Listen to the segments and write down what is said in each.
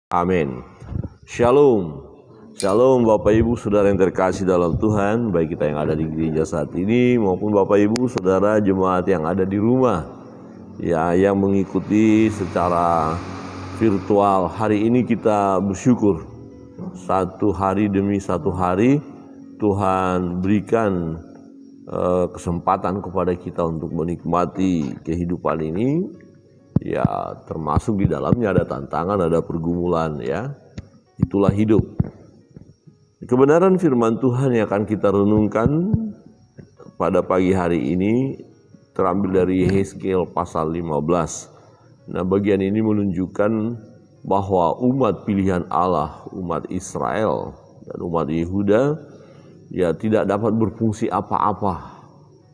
Amin. Shalom. Shalom Bapak Ibu Saudara yang terkasih dalam Tuhan, baik kita yang ada di gereja saat ini maupun Bapak Ibu Saudara jemaat yang ada di rumah ya, yang mengikuti secara virtual. Hari ini kita bersyukur, satu hari demi satu hari Tuhan berikan kesempatan kepada kita untuk menikmati kehidupan ini. Ya, termasuk di dalamnya ada tantangan, ada pergumulan ya. Itulah hidup. Kebenaran firman Tuhan yang akan kita renungkan pada pagi hari ini terambil dari Yehezkiel pasal 15. Nah, bagian ini menunjukkan bahwa umat pilihan Allah, umat Israel dan umat Yehuda ya tidak dapat berfungsi apa-apa,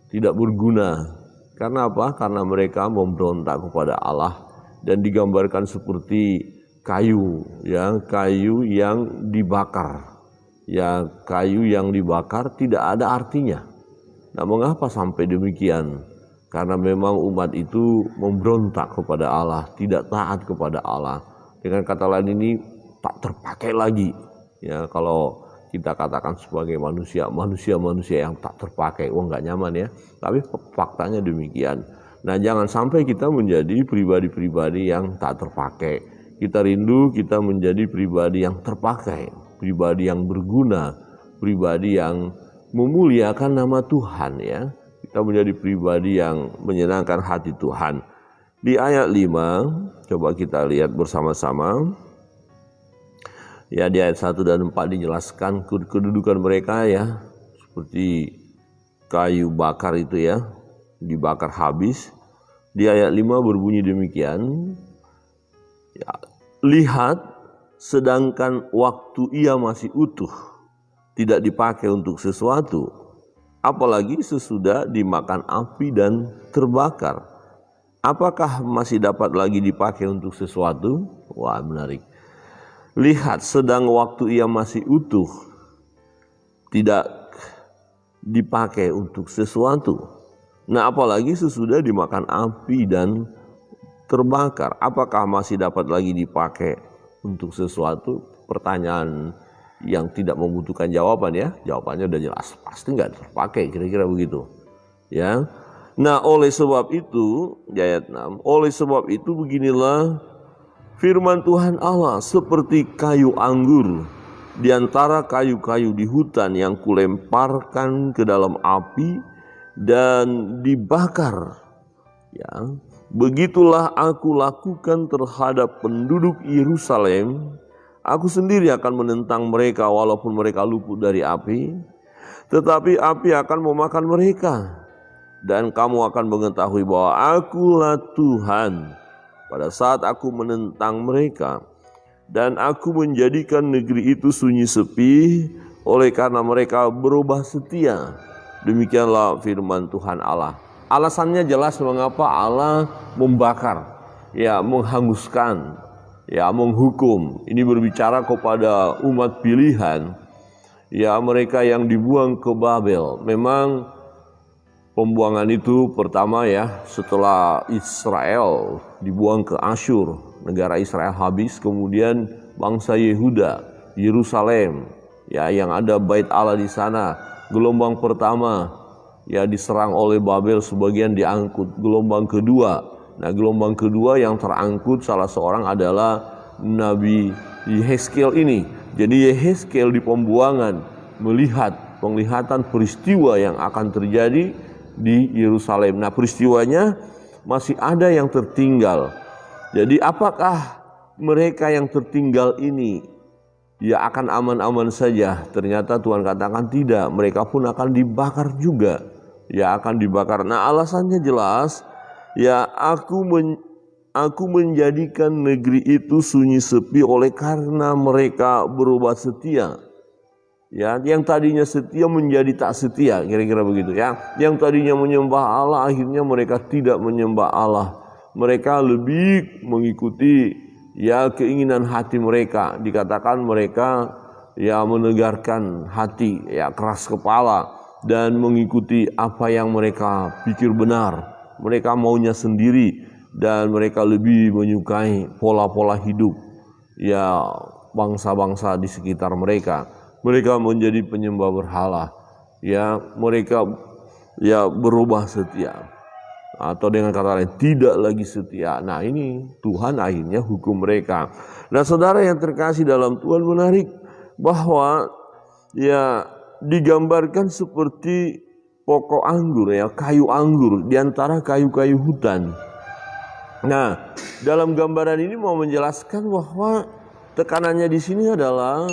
tidak berguna. Karena apa? Karena mereka memberontak kepada Allah dan digambarkan seperti kayu, ya, kayu yang dibakar. Ya, kayu yang dibakar tidak ada artinya. Nah, mengapa sampai demikian? Karena memang umat itu memberontak kepada Allah, tidak taat kepada Allah. Dengan kata lain ini tak terpakai lagi. Ya, kalau kita katakan sebagai manusia yang tak terpakai, nggak nyaman ya. Tapi faktanya demikian. Nah, jangan sampai kita menjadi pribadi-pribadi yang tak terpakai. Kita rindu kita menjadi pribadi yang terpakai, pribadi yang berguna, pribadi yang memuliakan nama Tuhan ya. Kita menjadi pribadi yang menyenangkan hati Tuhan. Di ayat 5, coba kita lihat bersama-sama. Ya, di ayat 1 dan 4 dijelaskan kedudukan mereka ya, seperti kayu bakar itu ya, dibakar habis. Di ayat 5 berbunyi demikian, ya, lihat, sedangkan waktu ia masih utuh, tidak dipakai untuk sesuatu, apalagi sesudah dimakan api dan terbakar. Apakah masih dapat lagi dipakai untuk sesuatu? Wah, menarik. Lihat, sedang waktu ia masih utuh, tidak dipakai untuk sesuatu. Nah, apalagi sesudah dimakan api dan terbakar. Apakah masih dapat lagi dipakai untuk sesuatu? Pertanyaan yang tidak membutuhkan jawaban ya. Jawabannya udah jelas, pasti nggak terpakai, kira-kira begitu. Ya. Nah, oleh sebab itu, ayat 6, oleh sebab itu beginilah firman Tuhan Allah, seperti kayu anggur di antara kayu-kayu di hutan yang kulemparkan ke dalam api dan dibakar. Ya, begitulah aku lakukan terhadap penduduk Yerusalem. Aku sendiri akan menentang mereka walaupun mereka luput dari api, tetapi api akan memakan mereka. Dan kamu akan mengetahui bahwa akulah Tuhan pada saat aku menentang mereka, dan aku menjadikan negeri itu sunyi sepi oleh karena mereka berubah setia. Demikianlah firman Tuhan Allah. Alasannya jelas mengapa Allah membakar, ya, menghanguskan, ya, menghukum. Ini berbicara kepada umat pilihan, ya, mereka yang dibuang ke Babel. Memang pembuangan itu pertama ya, setelah Israel dibuang ke Asyur, negara Israel habis, kemudian bangsa Yehuda, Yerusalem, ya, yang ada bait Allah di sana, gelombang pertama ya diserang oleh Babel, sebagian diangkut. Gelombang kedua, nah gelombang kedua yang terangkut salah seorang adalah Nabi Yehezkiel ini. Jadi Yehezkiel di pembuangan melihat penglihatan peristiwa yang akan terjadi di Yerusalem. Nah, peristiwanya masih ada yang tertinggal. Jadi apakah mereka yang tertinggal ini ya akan aman-aman saja? Ternyata Tuhan katakan tidak, mereka pun akan dibakar juga. Ya, akan dibakar. Nah, alasannya jelas, ya, aku menjadikan negeri itu sunyi sepi oleh karena mereka berubah setia. Ya, yang tadinya setia menjadi tak setia, kira-kira begitu ya. Yang tadinya menyembah Allah, akhirnya mereka tidak menyembah Allah. Mereka lebih mengikuti ya keinginan hati mereka. Dikatakan mereka ya menegarkan hati, ya keras kepala dan mengikuti apa yang mereka pikir benar. Mereka maunya sendiri dan mereka lebih menyukai pola-pola hidup ya bangsa-bangsa di sekitar mereka. Mereka menjadi penyembah berhala. Ya, mereka ya berubah setia. Atau dengan kata lain tidak lagi setia. Nah, ini Tuhan akhirnya hukum mereka. Nah, saudara yang terkasih dalam Tuhan, menarik bahwa ya digambarkan seperti pokok anggur, ya, kayu anggur di antara kayu-kayu hutan. Nah, dalam gambaran ini mau menjelaskan bahwa tekanannya di sini adalah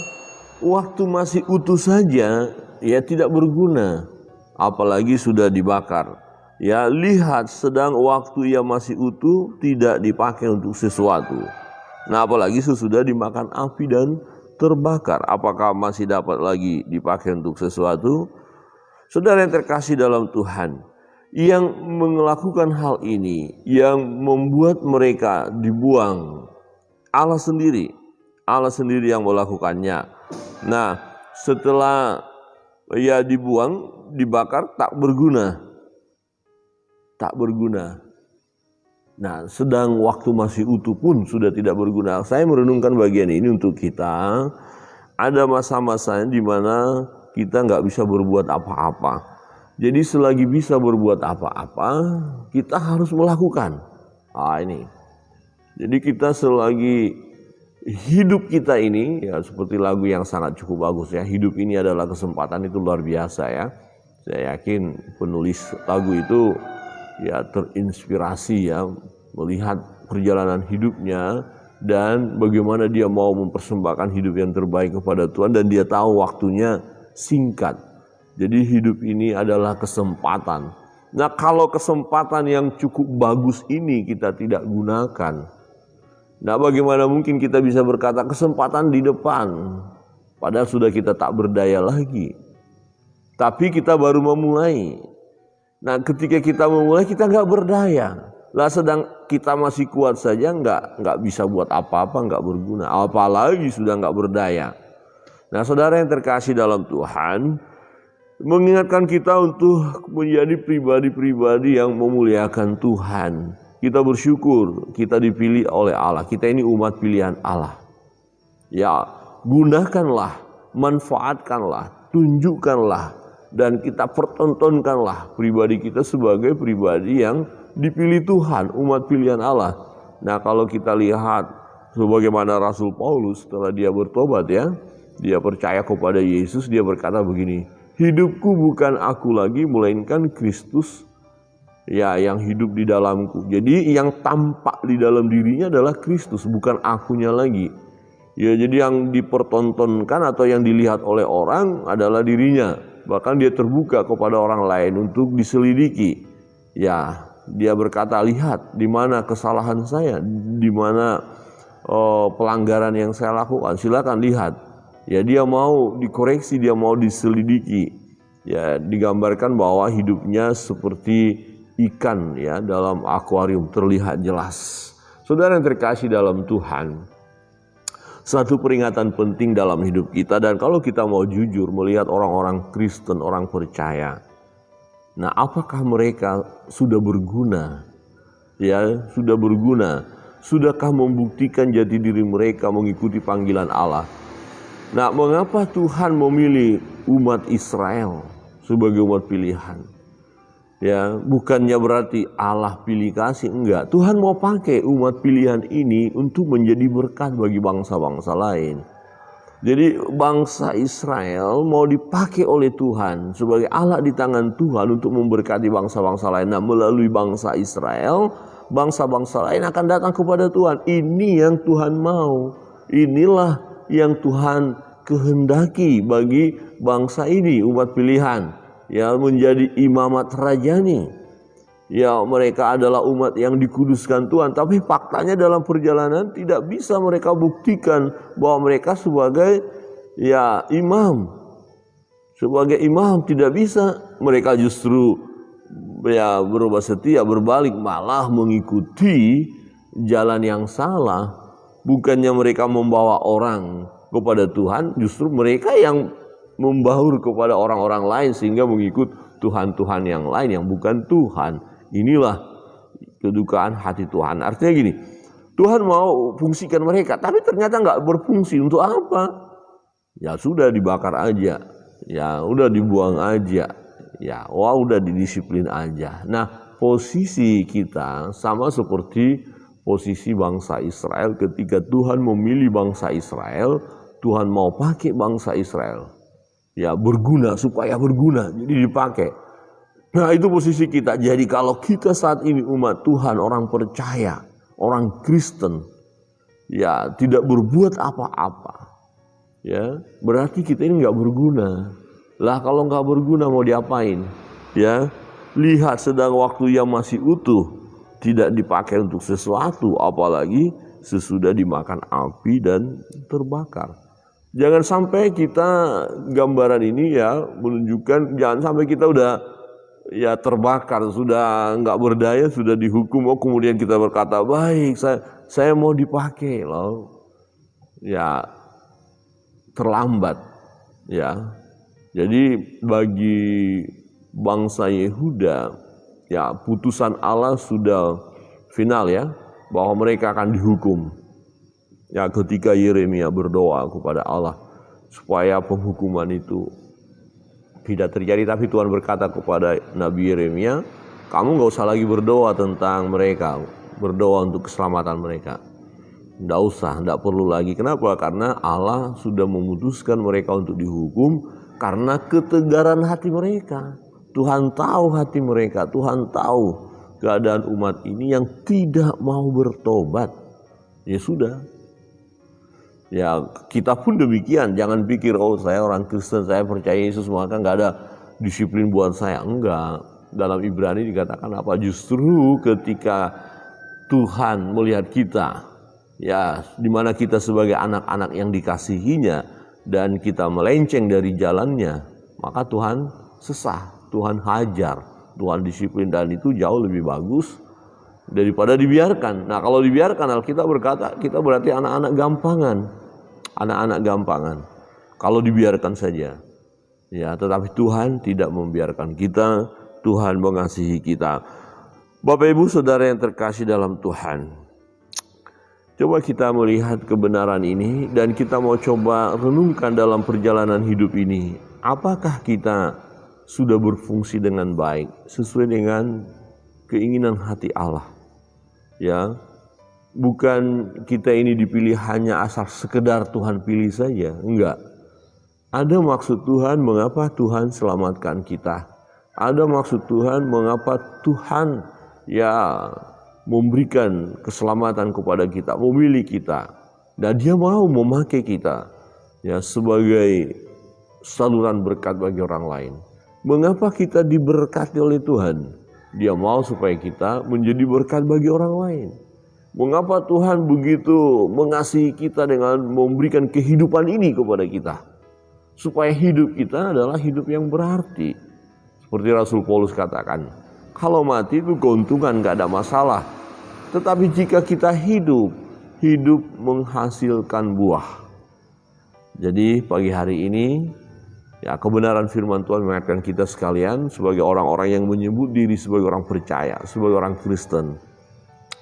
waktu masih utuh saja ya tidak berguna, apalagi sudah dibakar. Ya, lihat, sedang waktu yang masih utuh tidak dipakai untuk sesuatu. Nah, apalagi sesudah dimakan api dan terbakar, apakah masih dapat lagi dipakai untuk sesuatu? Saudara yang terkasih dalam Tuhan, yang melakukan hal ini, yang membuat mereka dibuang, Allah sendiri yang melakukannya. Nah, setelah ya dibuang, dibakar, tak berguna. Nah, sedang waktu masih utuh pun sudah tidak berguna. Saya merenungkan bagian ini untuk kita. Ada masa-masa di mana kita nggak bisa berbuat apa-apa. Jadi selagi bisa berbuat apa-apa, kita harus melakukan. Ini. Jadi kita selagi hidup kita ini, ya seperti lagu yang sangat cukup bagus ya. Hidup ini adalah kesempatan, itu luar biasa ya. Saya yakin penulis lagu itu ya terinspirasi ya melihat perjalanan hidupnya dan bagaimana dia mau mempersembahkan hidup yang terbaik kepada Tuhan, dan dia tahu waktunya singkat. Jadi hidup ini adalah kesempatan. Nah, kalau kesempatan yang cukup bagus ini kita tidak gunakan, nah bagaimana mungkin kita bisa berkata kesempatan di depan, padahal sudah kita tak berdaya lagi. Tapi kita baru memulai. Nah, ketika kita memulai kita nggak berdaya. Lah, sedang kita masih kuat saja nggak bisa buat apa-apa, nggak berguna. Apalagi sudah nggak berdaya. Nah, saudara yang terkasih dalam Tuhan, mengingatkan kita untuk menjadi pribadi-pribadi yang memuliakan Tuhan. Kita bersyukur kita dipilih oleh Allah. Kita ini umat pilihan Allah. Ya, gunakanlah, manfaatkanlah, tunjukkanlah, dan kita pertontonkanlah pribadi kita sebagai pribadi yang dipilih Tuhan, umat pilihan Allah. Nah, kalau kita lihat sebagaimana Rasul Paulus setelah dia bertobat ya, dia percaya kepada Yesus, dia berkata begini, hidupku bukan aku lagi, melainkan Kristus ya yang hidup di dalamku. Jadi yang tampak di dalam dirinya adalah Kristus, bukan akunya lagi. Ya, jadi yang dipertontonkan atau yang dilihat oleh orang adalah dirinya. Bahkan dia terbuka kepada orang lain untuk diselidiki. Ya, dia berkata, lihat di mana kesalahan saya, di mana pelanggaran yang saya lakukan. Silakan lihat. Ya, dia mau dikoreksi, dia mau diselidiki. Ya, digambarkan bahwa hidupnya seperti ikan ya dalam akuarium, terlihat jelas. Saudara yang terkasih dalam Tuhan, satu peringatan penting dalam hidup kita, dan kalau kita mau jujur melihat orang-orang Kristen, orang percaya, nah apakah mereka sudah berguna? Ya, sudah berguna. Sudahkah membuktikan jati diri mereka mengikuti panggilan Allah? Nah, mengapa Tuhan memilih umat Israel sebagai umat pilihan? Ya, bukannya berarti Allah pilih kasih, enggak. Tuhan mau pakai umat pilihan ini untuk menjadi berkat bagi bangsa-bangsa lain. Jadi bangsa Israel mau dipakai oleh Tuhan sebagai alat di tangan Tuhan untuk memberkati bangsa-bangsa lain. Nah, melalui bangsa Israel, bangsa-bangsa lain akan datang kepada Tuhan. Ini yang Tuhan mau. Inilah yang Tuhan kehendaki bagi bangsa ini, umat pilihan. Ya, menjadi imamat rajani. Ya, mereka adalah umat yang dikuduskan Tuhan, tapi faktanya dalam perjalanan tidak bisa mereka buktikan bahwa mereka sebagai ya imam. Sebagai imam tidak bisa. Mereka justru ya berubah setia, berbalik malah mengikuti jalan yang salah. Bukannya mereka membawa orang kepada Tuhan, justru mereka yang membaur kepada orang-orang lain sehingga mengikut Tuhan-Tuhan yang lain yang bukan Tuhan. Inilah kedukaan hati Tuhan. Artinya gini, Tuhan mau fungsikan mereka, tapi ternyata nggak berfungsi. Untuk apa? Ya sudah dibakar aja, ya udah dibuang aja, ya wah udah didisiplin aja. Nah, posisi kita sama seperti posisi bangsa Israel ketika Tuhan memilih bangsa Israel, Tuhan mau pakai bangsa Israel, ya berguna, supaya berguna, jadi dipakai. Nah, itu posisi kita. Jadi kalau kita saat ini umat Tuhan, orang percaya, orang Kristen, ya tidak berbuat apa-apa, ya berarti kita ini nggak berguna. Lah kalau nggak berguna mau diapain? Ya, lihat sedang waktu yang masih utuh tidak dipakai untuk sesuatu, apalagi sesudah dimakan api dan terbakar. Jangan sampai kita gambaran ini ya menunjukkan, jangan sampai kita udah ya terbakar, sudah nggak berdaya, sudah dihukum, oh kemudian kita berkata baik, saya mau dipakai loh. Ya terlambat, ya. Jadi bagi bangsa Yehuda, ya putusan Allah sudah final ya, bahwa mereka akan dihukum. Ya ketika Yeremia berdoa kepada Allah supaya penghukuman itu tidak terjadi, tapi Tuhan berkata kepada Nabi Yeremia, kamu nggak usah lagi berdoa tentang mereka, berdoa untuk keselamatan mereka. Nggak usah, nggak perlu lagi. Kenapa? Karena Allah sudah memutuskan mereka untuk dihukum karena ketegaran hati mereka. Tuhan tahu hati mereka, Tuhan tahu keadaan umat ini yang tidak mau bertobat. Ya sudah. Ya kita pun demikian, jangan pikir oh saya orang Kristen, saya percaya Yesus maka nggak ada disiplin buat saya. Enggak. Dalam Ibrani dikatakan apa? Justru ketika Tuhan melihat kita, ya, dimana kita sebagai anak-anak yang dikasihinya dan kita melenceng dari jalannya, maka Tuhan sesah, Tuhan hajar, Tuhan disiplin, dan itu jauh lebih bagus daripada dibiarkan. Nah, kalau dibiarkan, Alkitab berkata kita berarti anak-anak gampangan, anak-anak gampangan. Kalau dibiarkan saja, ya, tetapi Tuhan tidak membiarkan kita, Tuhan mengasihi kita. Bapak Ibu Saudara yang terkasih dalam Tuhan, coba kita melihat kebenaran ini dan kita mau coba renungkan dalam perjalanan hidup ini. Apakah kita sudah berfungsi dengan baik sesuai dengan keinginan hati Allah? Ya, bukan kita ini dipilih hanya asal sekedar Tuhan pilih saja, enggak. Ada maksud Tuhan mengapa Tuhan selamatkan kita. Ada maksud Tuhan mengapa Tuhan ya memberikan keselamatan kepada kita, memilih kita, dan Dia mau memakai kita ya sebagai saluran berkat bagi orang lain. Mengapa kita diberkati oleh Tuhan? Dia mau supaya kita menjadi berkat bagi orang lain. Mengapa Tuhan begitu mengasihi kita dengan memberikan kehidupan ini kepada kita? Supaya hidup kita adalah hidup yang berarti. Seperti Rasul Paulus katakan, kalau mati itu keuntungan, gak ada masalah. Tetapi jika kita hidup menghasilkan buah. Jadi pagi hari ini, ya kebenaran firman Tuhan mengingatkan kita sekalian sebagai orang-orang yang menyebut diri sebagai orang percaya, sebagai orang Kristen.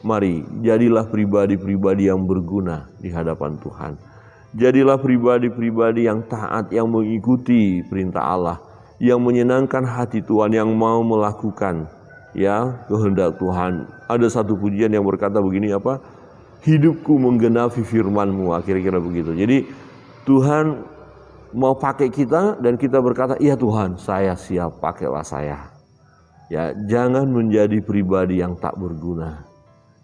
Mari, jadilah pribadi-pribadi yang berguna di hadapan Tuhan. Jadilah pribadi-pribadi yang taat, yang mengikuti perintah Allah, yang menyenangkan hati Tuhan, yang mau melakukan ya kehendak Tuhan. Ada satu pujian yang berkata begini apa? Hidupku menggenapi firman-Mu, kira-kira begitu. Jadi Tuhan mau pakai kita dan kita berkata, iya Tuhan, saya siap, pakailah saya. Ya, jangan menjadi pribadi yang tak berguna.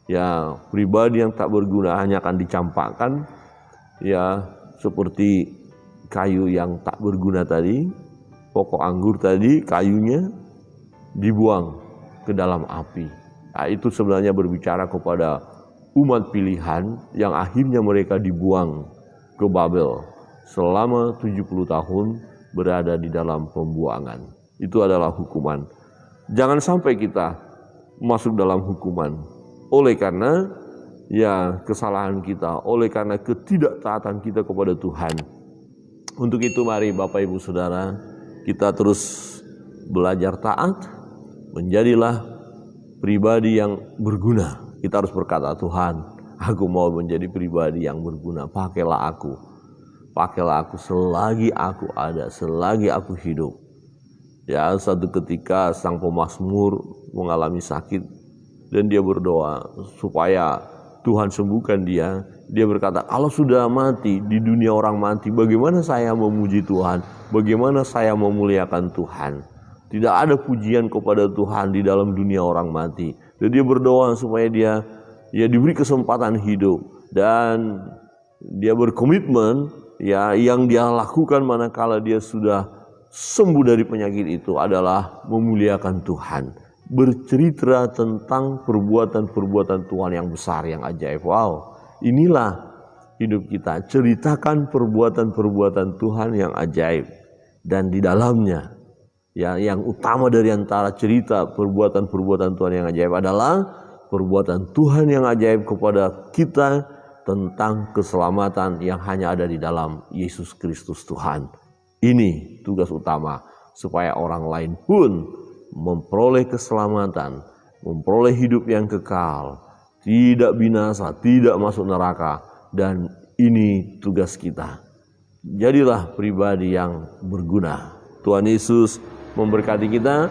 Ya, pribadi yang tak berguna hanya akan dicampakkan ya seperti kayu yang tak berguna tadi, pokok anggur tadi, kayunya dibuang ke dalam api. Nah, itu sebenarnya berbicara kepada umat pilihan yang akhirnya mereka dibuang ke Babel selama 70 tahun berada di dalam pembuangan. Itu adalah hukuman. Jangan sampai kita masuk dalam hukuman oleh karena ya kesalahan kita, oleh karena ketidaktaatan kita kepada Tuhan. Untuk itu mari Bapak Ibu Saudara, kita terus belajar taat, menjadilah pribadi yang berguna. Kita harus berkata, Tuhan, Aku mau menjadi pribadi yang berguna. Pakailah aku selagi aku ada, selagi aku hidup. Ya, satu ketika sang pemazmur mengalami sakit dan dia berdoa supaya Tuhan sembuhkan dia. Dia berkata, kalau sudah mati, di dunia orang mati, bagaimana saya memuji Tuhan? Bagaimana saya memuliakan Tuhan? Tidak ada pujian kepada Tuhan di dalam dunia orang mati. Dan dia berdoa supaya dia diberi kesempatan hidup. Dan dia berkomitmen, ya, yang dia lakukan manakala dia sudah sembuh dari penyakit itu adalah memuliakan Tuhan, bercerita tentang perbuatan-perbuatan Tuhan yang besar, yang ajaib. Wow, inilah hidup kita, ceritakan perbuatan-perbuatan Tuhan yang ajaib. Dan di dalamnya, ya, yang utama dari antara cerita perbuatan-perbuatan Tuhan yang ajaib adalah perbuatan Tuhan yang ajaib kepada kita tentang keselamatan yang hanya ada di dalam Yesus Kristus Tuhan. Ini tugas utama, supaya orang lain pun memperoleh keselamatan, memperoleh hidup yang kekal, tidak binasa, tidak masuk neraka. Dan ini tugas kita. Jadilah pribadi yang berguna. Tuhan Yesus memberkati kita.